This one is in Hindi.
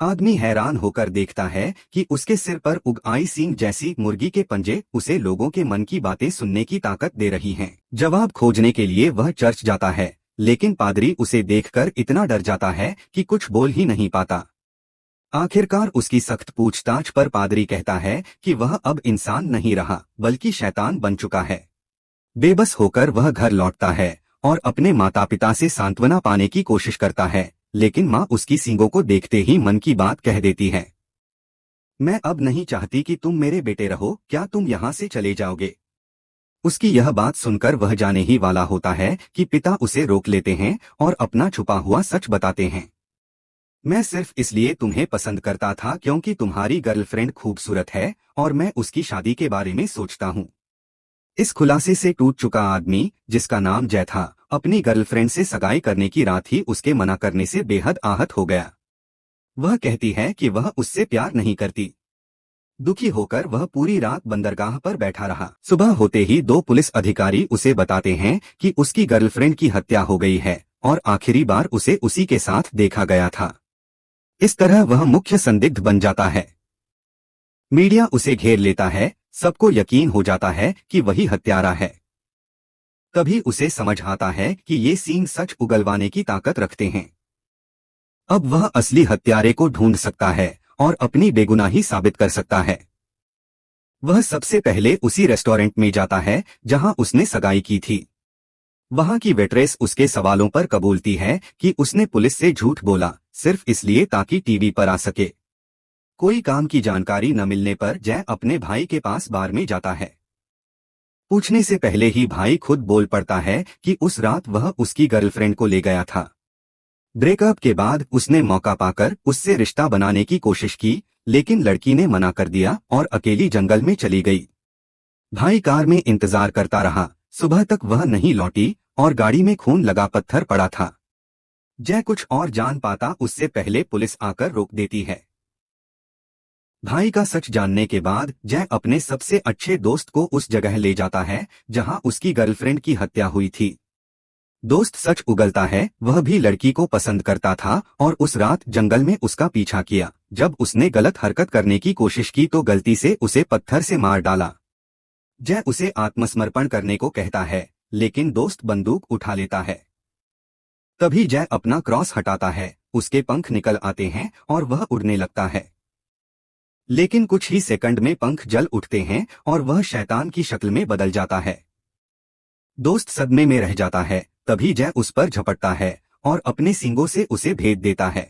आदमी हैरान होकर देखता है कि उसके सिर पर उग आई सींग जैसी मुर्गी के पंजे उसे लोगों के मन की बातें सुनने की ताकत दे रही हैं। जवाब खोजने के लिए वह चर्च जाता है, लेकिन पादरी उसे देखकर इतना डर जाता है कि कुछ बोल ही नहीं पाता। आखिरकार उसकी सख्त पूछताछ पर पादरी कहता है कि वह अब इंसान नहीं रहा बल्कि शैतान बन चुका है। बेबस होकर वह घर लौटता है और अपने माता पिता से सांत्वना पाने की कोशिश करता है, लेकिन माँ उसकी सींगों को देखते ही मन की बात कह देती है। मैं अब नहीं चाहती कि तुम मेरे बेटे रहो, क्या तुम यहाँ से चले जाओगे? उसकी यह बात सुनकर वह जाने ही वाला होता है कि पिता उसे रोक लेते हैं और अपना छुपा हुआ सच बताते हैं। मैं सिर्फ इसलिए तुम्हें पसंद करता था क्योंकि तुम्हारी गर्लफ्रेंड खूबसूरत है और मैं उसकी शादी के बारे में सोचता हूँ। इस खुलासे से टूट चुका आदमी, जिसका नाम जय था, अपनी गर्लफ्रेंड से सगाई करने की रात ही उसके मना करने से बेहद आहत हो गया। वह कहती है कि वह उससे प्यार नहीं करती। दुखी होकर वह पूरी रात बंदरगाह पर बैठा रहा। सुबह होते ही दो पुलिस अधिकारी उसे बताते हैं कि उसकी गर्लफ्रेंड की हत्या हो गई है और आखिरी बार उसे उसी के साथ देखा गया था। इस तरह वह मुख्य संदिग्ध बन जाता है। मीडिया उसे घेर लेता है, सबको यकीन हो जाता है कि वही हत्यारा है। तभी उसे समझ आता है कि ये सींग सच उगलवाने की ताकत रखते हैं। अब वह असली हत्यारे को ढूंढ सकता है और अपनी बेगुनाही साबित कर सकता है। वह सबसे पहले उसी रेस्टोरेंट में जाता है जहां उसने सगाई की थी। वहां की वेट्रेस उसके सवालों पर कबूलती है कि उसने पुलिस से झूठ बोला, सिर्फ इसलिए ताकि टीवी पर आ सके। कोई काम की जानकारी न मिलने पर जय अपने भाई के पास बार में जाता है। पूछने से पहले ही भाई खुद बोल पड़ता है कि उस रात वह उसकी गर्लफ्रेंड को ले गया था। ब्रेकअप के बाद उसने मौका पाकर उससे रिश्ता बनाने की कोशिश की, लेकिन लड़की ने मना कर दिया और अकेली जंगल में चली गई। भाई कार में इंतजार करता रहा, सुबह तक वह नहीं लौटी और गाड़ी में खून लगा पत्थर पड़ा था। जय कुछ और जान पाता उससे पहले पुलिस आकर रोक देती है। भाई का सच जानने के बाद जय अपने सबसे अच्छे दोस्त को उस जगह ले जाता है जहां उसकी गर्लफ्रेंड की हत्या हुई थी। दोस्त सच उगलता है, वह भी लड़की को पसंद करता था और उस रात जंगल में उसका पीछा किया। जब उसने गलत हरकत करने की कोशिश की तो गलती से उसे पत्थर से मार डाला। जय उसे आत्मसमर्पण करने को कहता है, लेकिन दोस्त बंदूक उठा लेता है। तभी जय अपना क्रॉस हटाता है, उसके पंख निकल आते हैं और वह उड़ने लगता है। लेकिन कुछ ही सेकंड में पंख जल उठते हैं और वह शैतान की शक्ल में बदल जाता है। दोस्त सदमे में रह जाता है, तभी जय उस पर झपटता है और अपने सींगों से उसे भेद देता है।